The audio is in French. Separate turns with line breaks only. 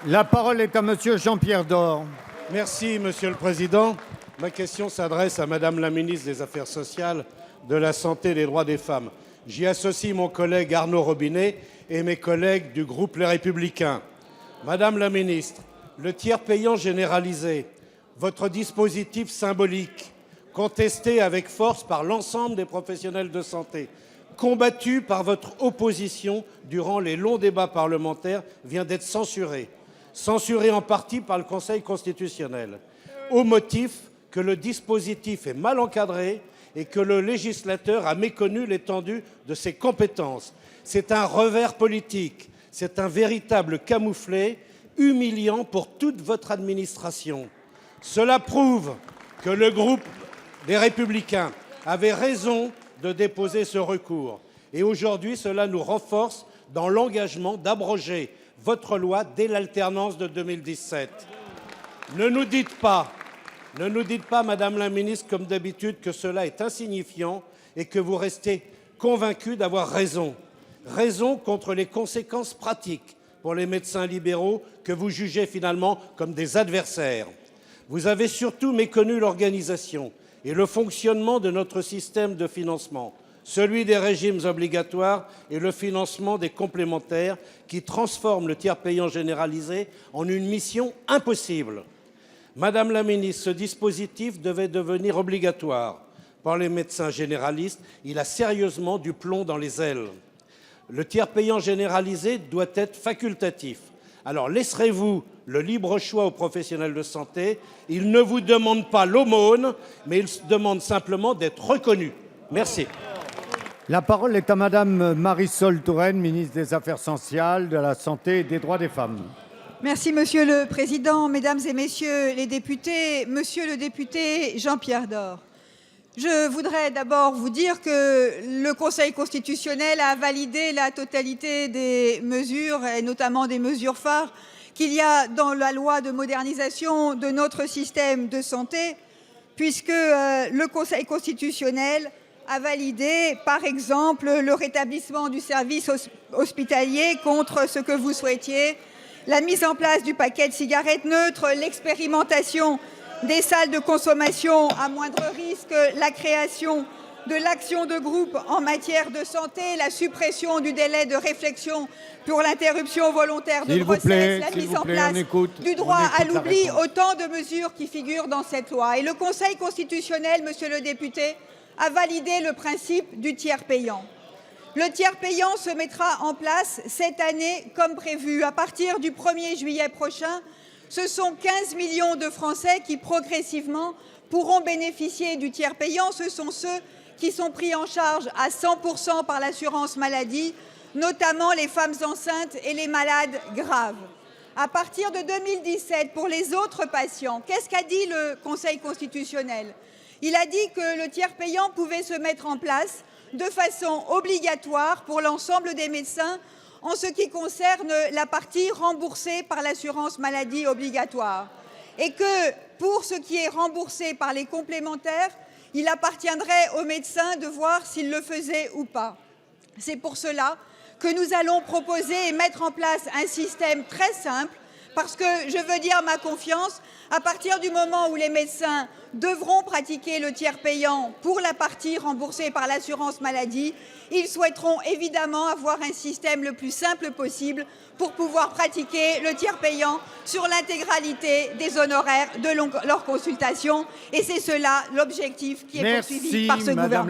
La parole est à Monsieur Jean-Pierre Door.
Merci, Monsieur le Président. Ma question s'adresse à Madame la ministre des Affaires sociales, de la Santé et des droits des femmes. J'y associe mon collègue Arnaud Robinet et mes collègues du groupe Les Républicains. Madame la ministre, le tiers payant généralisé, votre dispositif symbolique, contesté avec force par l'ensemble des professionnels de santé, combattu par votre opposition durant les longs débats parlementaires, vient d'être censuré. Censuré en partie par le Conseil constitutionnel, au motif que le dispositif est mal encadré et que le législateur a méconnu l'étendue de ses compétences. C'est un revers politique, c'est un véritable camouflet humiliant pour toute votre administration. Cela prouve que le groupe des Républicains avait raison de déposer ce recours. Et aujourd'hui, cela nous renforce dans l'engagement d'abroger votre loi dès l'alternance de 2017. Ne nous dites pas, Madame la ministre, comme d'habitude, que cela est insignifiant et que vous restez convaincue d'avoir raison. Raison contre les conséquences pratiques pour les médecins libéraux que vous jugez finalement comme des adversaires. Vous avez surtout méconnu l'organisation et le fonctionnement de notre système de financement, celui des régimes obligatoires et le financement des complémentaires qui transforment le tiers payant généralisé en une mission impossible. Madame la ministre, ce dispositif devait devenir obligatoire par les médecins généralistes. Il a sérieusement du plomb dans les ailes. Le tiers payant généralisé doit être facultatif. Alors laisserez-vous le libre choix aux professionnels de santé? Ils ne vous demandent pas l'aumône, mais ils demandent simplement d'être reconnus. Merci.
La parole est à Madame Marisol Touraine, ministre des Affaires sociales, de la Santé et des droits des femmes.
Merci, Monsieur le Président, Mesdames et Messieurs les députés. Monsieur le député Jean-Pierre Door, je voudrais d'abord vous dire que le Conseil constitutionnel a validé la totalité des mesures, et notamment des mesures phares, qu'il y a dans la loi de modernisation de notre système de santé, puisque le Conseil constitutionnel a validé, par exemple, le rétablissement du service hospitalier contre ce que vous souhaitiez, la mise en place du paquet de cigarettes neutres, l'expérimentation des salles de consommation à moindre risque, la création de l'action de groupe en matière de santé, la suppression du délai de réflexion pour l'interruption volontaire de grossesse, la mise en place du droit à l'oubli, autant de mesures qui figurent dans cette loi. Et le Conseil constitutionnel, monsieur le député, a validé le principe du tiers payant. Le tiers payant se mettra en place cette année comme prévu. À partir du 1er juillet prochain, ce sont 15 millions de Français qui, progressivement, pourront bénéficier du tiers payant. Ce sont ceux qui sont pris en charge à 100% par l'assurance maladie, notamment les femmes enceintes et les malades graves. À partir de 2017, pour les autres patients, qu'est-ce qu'a dit le Conseil constitutionnel? Il a dit que le tiers payant pouvait se mettre en place de façon obligatoire pour l'ensemble des médecins en ce qui concerne la partie remboursée par l'assurance maladie obligatoire. Et que pour ce qui est remboursé par les complémentaires, il appartiendrait aux médecins de voir s'ils le faisaient ou pas. C'est pour cela que nous allons proposer et mettre en place un système très simple, parce que je veux dire ma confiance, à partir du moment où les médecins devront pratiquer le tiers payant pour la partie remboursée par l'assurance maladie, ils souhaiteront évidemment avoir un système le plus simple possible pour pouvoir pratiquer le tiers payant sur l'intégralité des honoraires de leur consultation. Et c'est cela l'objectif qui est poursuivi par ce gouvernement.